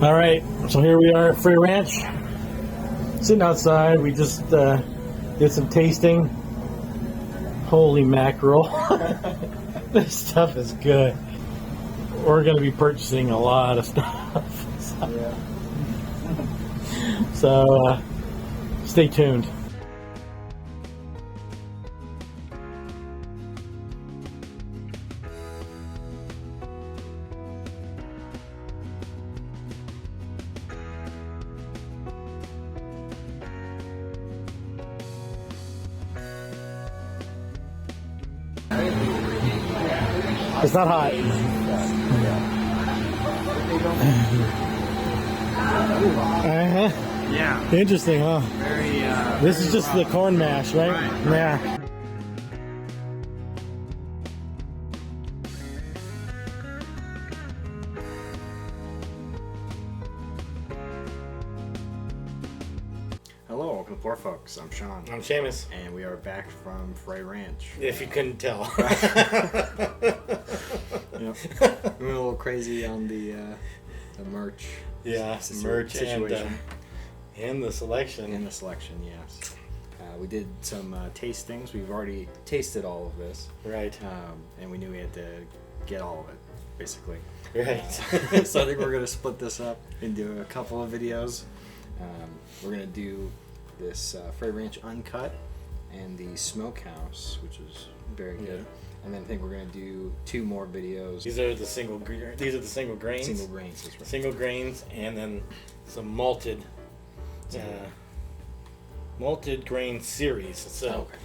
All right, so here we are at Frey Ranch, sitting outside. We just did some tasting. Holy mackerel. This stuff is good. We're going to be purchasing a lot of stuff. So stay tuned. It's not hot. Yeah. Interesting, huh? Very. This is just the corn mash, right? Yeah. Hello, welcome to Poor Folks. I'm Sean. I'm Seamus. And we are back from Frey Ranch. If you couldn't tell. Yep. We went a little crazy on the merch. Yeah, merch situation. And the selection. And the selection, yes. We did some tastings. We've already tasted all of this. Right. And we knew we had to get all of it, basically. Right. So I think we're going to split this up into a couple of videos. We're going to do this Frey Ranch Uncut and the Smokehouse, which is very good. Yeah. And then I think we're going to do 2 more videos. These are the single grains. Single grains, that's right. Single grains, and then some malted grain series. So okay.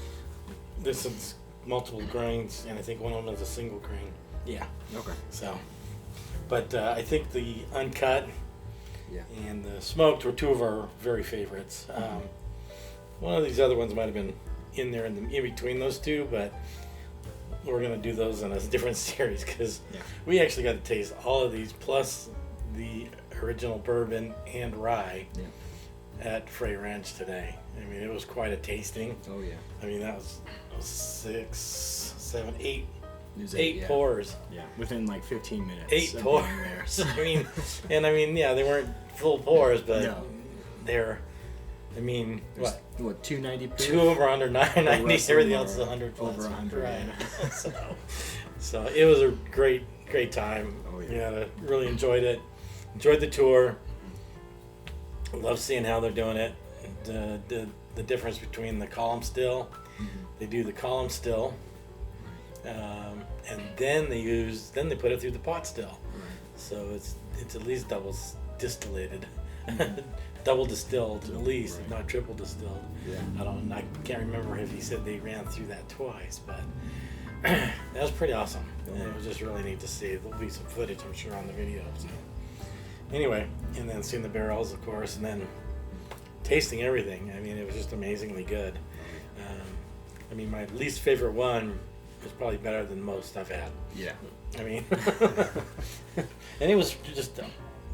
This is multiple grains, and I think one of them is a single grain. Yeah. Okay. So, but I think the uncut Yeah. and the smoked were 2 of our very favorites. One of these other ones might have been in there in between those 2, but we're going to do those in a different series because we actually got to taste all of these plus the original bourbon and rye at Frey Ranch today. I mean, it was quite a tasting. Oh yeah. I mean, that was 6, 7, 8. It was 8 pours. Yeah. Within like 15 minutes. 8 pours. I mean, they weren't full pours, but they're. I mean, what? 290 proof? 2 of them are under 990. Everything else is 100 plus. Over 100. Right. Yeah. So it was a great time. Oh yeah. Yeah, really enjoyed it. Enjoyed the tour. Love seeing how they're doing it. The difference between the column still. Mm-hmm. They do the column still, and then they put it through the pot still. Right. So it's at least double distillated. Double distilled at least, if not triple distilled. Yeah. I can't remember if he said they ran through that twice, but that was pretty awesome. And it was just really neat to see. There'll be some footage, I'm sure, on the video. So anyway, and then seeing the barrels, of course, and then tasting everything. I mean, it was just amazingly good. I mean, my least favorite one was probably better than most I've had. Yeah. I mean, and it was just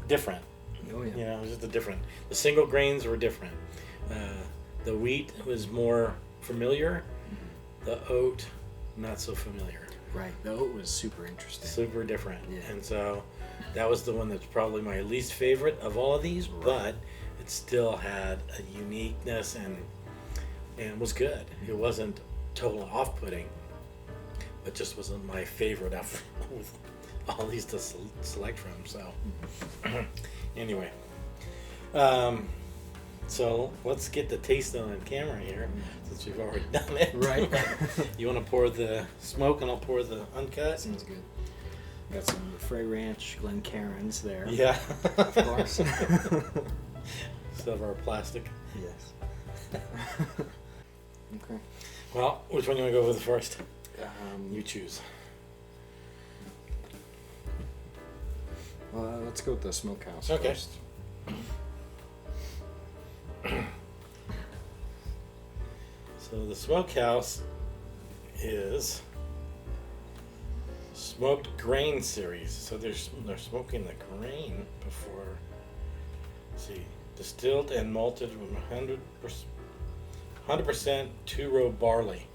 different. Oh yeah. You know, it was just different. The single grains were different. The wheat was more familiar. The oat, not so familiar. Right. The oat was super interesting. Super different. Yeah. And so that was the one that's probably my least favorite of all of these, but it still had a uniqueness and was good. It wasn't totally off-putting, but just wasn't my favorite with all these to select from. So anyway, so let's get the taste on camera here since we've already done it. Right. You want to pour the smoke and I'll pour the uncut? Sounds good. Got some Frey Ranch Glencairns there. Yeah. Of course. Instead of our plastic. Yes. Okay. Well, which one do you want to go with first? You choose. Let's go with the Smokehouse Okay. first. So the Smokehouse is smoked grain series. So they're smoking the grain before. Let's see, distilled and malted with 100% two-row barley.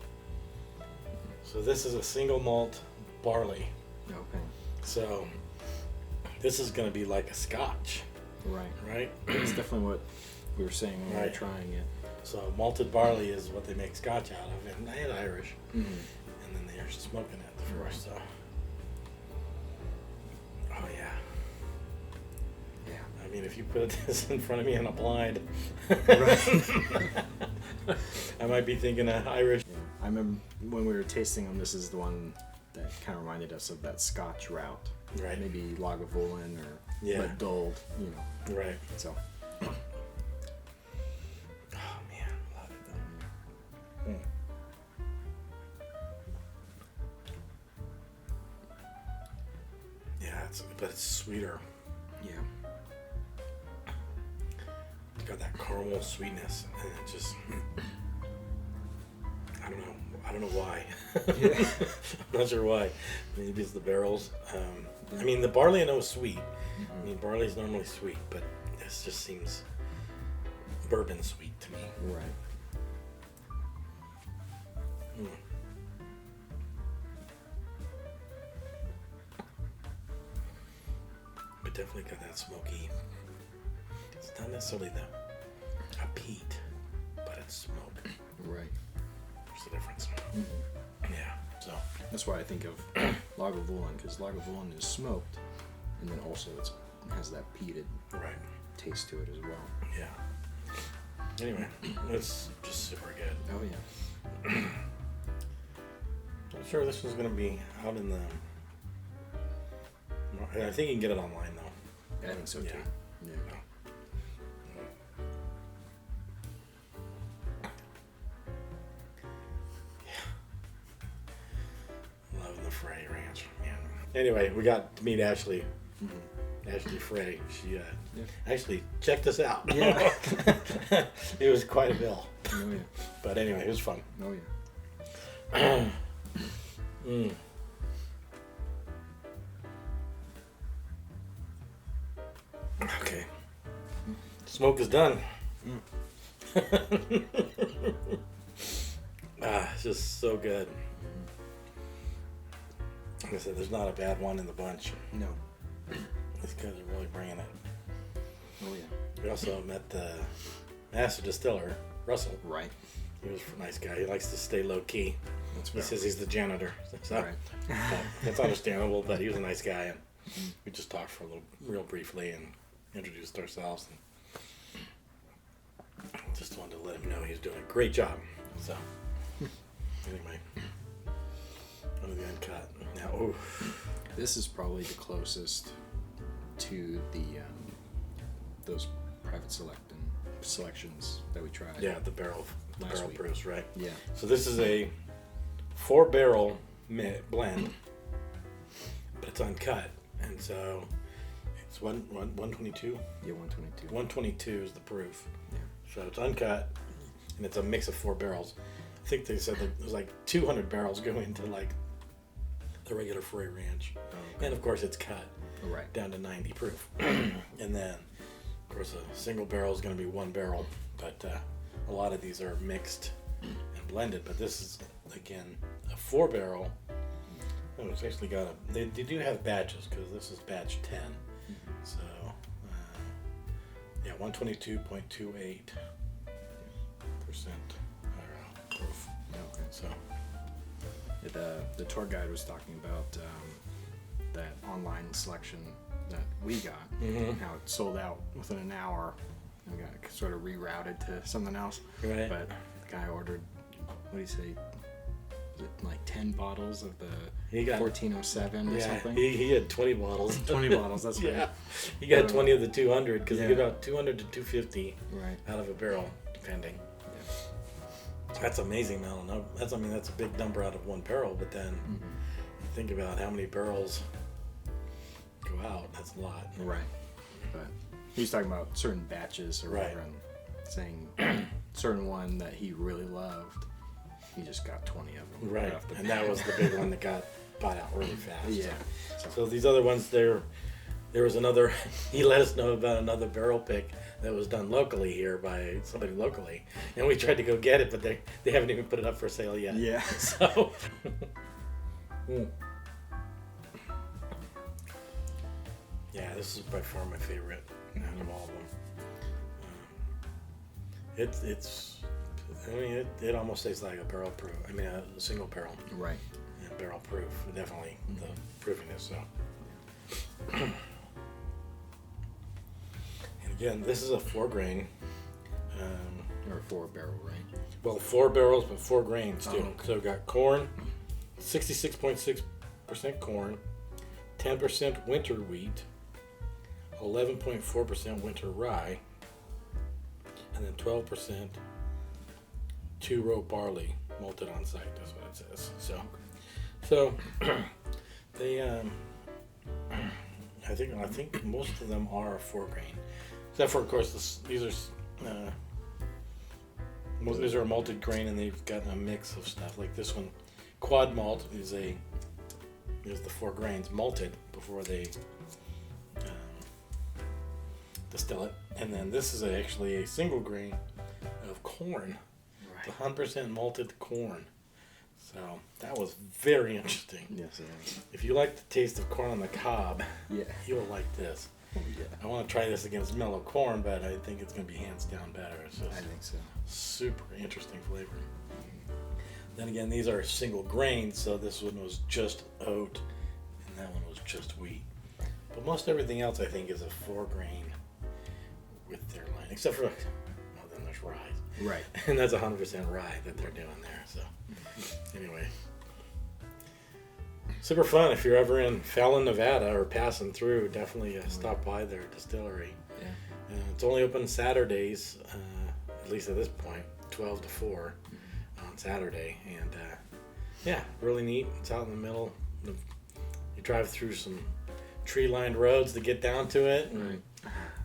So this is a single malt barley. Okay. So this is going to be like a scotch. Right. Right? It's definitely what we were saying when we were Right. trying it. So malted barley is what they make scotch out of, and Irish. Mm-hmm. And then they're smoking it first, so. Oh, yeah. Yeah. I mean, if you put this in front of me on a blind, Right. I might be thinking of Irish. Yeah. I remember when we were tasting them, this is the one that kind of reminded us of that Scotch route. Right. Maybe Lagavulin or Yeah. but dulled, you know. Right. So. Oh, man. Love it, though. Mm. Yeah, but it's sweeter. Yeah. It's got that caramel sweetness, and it just, I don't know why. Yeah. I'm not sure why. Maybe it's the barrels. I mean, the barley I know is sweet. Mm-hmm. I mean, barley's normally sweet, but this just seems bourbon sweet to me. Right. Mm. But definitely got that smoky. It's not necessarily a peat, but it's smoke. Right. There's the difference. Mm-hmm. Yeah. So. That's why I think of Lagavulin, because Lagavulin is smoked, and then also it has that peated Right. taste to it as well. Yeah. Anyway, it's just super good. Oh yeah. I'm sure this one's gonna be out in the. I think you can get it online though. I think so Yeah. too. Yeah. Loving the Frey Ranch, man. Anyway, we got to meet Ashley. Mm-hmm. Ashley Frey. She Yeah. actually checked us out. Yeah. It was quite a bill. Oh yeah. But anyway, it was fun. Oh yeah. Mm. Okay. Smoke is done. It's just so good. Like I said, there's not a bad one in the bunch. No. These guys are really bringing it. Oh yeah. We also met the master distiller, Russell. Right. He was a nice guy. He likes to stay low key. That's He fair. says he's the janitor. So Right. that's understandable, but he was a nice guy. And we just talked for real briefly and introduced ourselves. And just wanted to let him know he was doing a great job. So, anyway, one of the Uncut. Now, ooh. This is probably the closest to the those private selections that we tried. Yeah, the barrel Last week. proofs, right? Yeah. So this is a 4-barrel blend, but it's uncut, and so it's 122. Yeah, 122. 122 is the proof. Yeah. So it's uncut, and it's a mix of 4 barrels. I think they said that there's like 200 barrels go into like the regular Frey Ranch, Oh, okay. and of course it's cut Right. down to 90 proof, and then of course a single barrel is going to be 1 barrel, but a lot of these are mixed and blended. But this is again a 4-barrel. Oh, it's actually got they do have batches because this is batch 10. So yeah, 122.28% proof. Okay. So The tour guide was talking about that online selection that we got, Mhm. how it sold out within an hour and got sort of rerouted to something else. right. But the guy ordered, what do you say, was it like 10 bottles of the He got 1407 or yeah, something? he had 20 bottles. 20 bottles, that's right. Yeah, he got 20 of the 200 because Yeah. you get about 200 to 250 Right. out of a barrel, depending. Yeah. That's amazing amount of that's a big number out of 1 barrel. But then you think about how many barrels go out. That's a lot. Right. But he was talking about certain batches or Right. whatever, and saying certain one that he really loved, he just got 20 of them. Right, off the and bat. that was the big one that got bought out really fast. Yeah. So these other ones, there was another. He let us know about another barrel pick that was done locally here by somebody locally, and we tried to go get it, but they haven't even put it up for sale yet. Yeah. So. Yeah, this is by far my favorite out of all of them. It almost tastes like a barrel proof. I mean, a single barrel. Right. Yeah, barrel proof, definitely the proofiness. So, and again, this is a 4-grain. Or 4-barrel, right? Well, 4 barrels, but 4 grains too. Oh, okay. So we've got corn, 66.6% corn, 10% winter wheat, 11.4% winter rye, and then 12% 2-row barley malted on site. That's what it says. So they I think most of them are 4 grain, except for of course these are a malted grain, and they've got a mix of stuff like this one. Quad malt is the 4 grains malted before they distill it, and then this is actually a single grain of corn. Right. It's 100% malted corn. So that was very interesting. Yes, it is. If you like the taste of corn on the cob, Yeah. you'll like this. Oh, yeah. I want to try this against mellow corn, but I think it's going to be hands down better. It's just I think so. super interesting flavor. Then again, these are single grains, so this one was just oat, and that one was just wheat. But most everything else, I think, is a 4 grain with their line, except for, well, then there's rye. Right. And that's 100% rye that they're doing there. So, anyway, super fun. If you're ever in Fallon, Nevada, or passing through, definitely stop by their distillery. Yeah. It's only open Saturdays, at least at this point, 12 to 4 on Saturday. And yeah, really neat. It's out in the middle. You drive through some tree-lined roads to get down to it, and Right.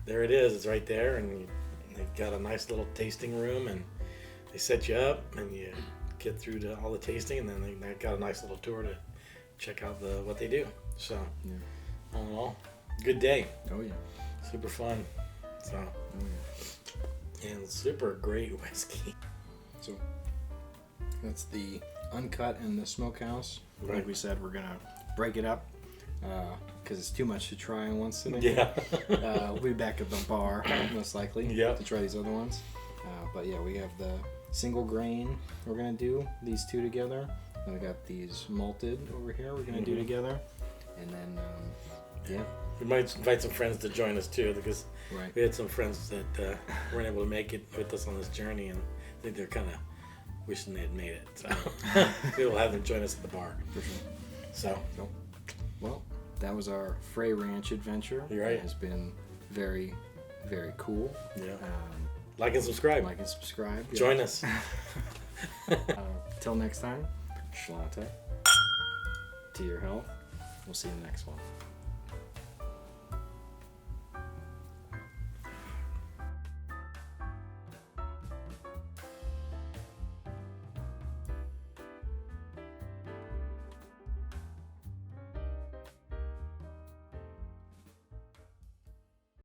there it is. It's right there, and they've got a nice little tasting room, and they set you up, and you get through to all the tasting, and then they got a nice little tour to check out what they do. So, Yeah. all in all, good day. Oh, yeah. Super fun. So, Oh, yeah. and super great whiskey. So that's the Uncut and the Smokehouse. Right. Like we said, we're gonna break it up because it's too much to try in one sitting. Yeah. We'll be back at the bar most likely Yep. to try these other ones. But yeah, we have the single grain. We're gonna do these two together. And we got these malted over here. We're gonna do together, and then yeah, We might invite some friends to join us too, because right. we had some friends that weren't able to make it with us on this journey, and I think they're kind of wishing they had made it. So we will have them join us at the bar. For sure. So, Well, that was our Frey Ranch adventure. You're right. It has been very, very cool. yeah. Like and subscribe. Like and subscribe. Join us. Till next time, Shalante. To your health. We'll see you in the next one.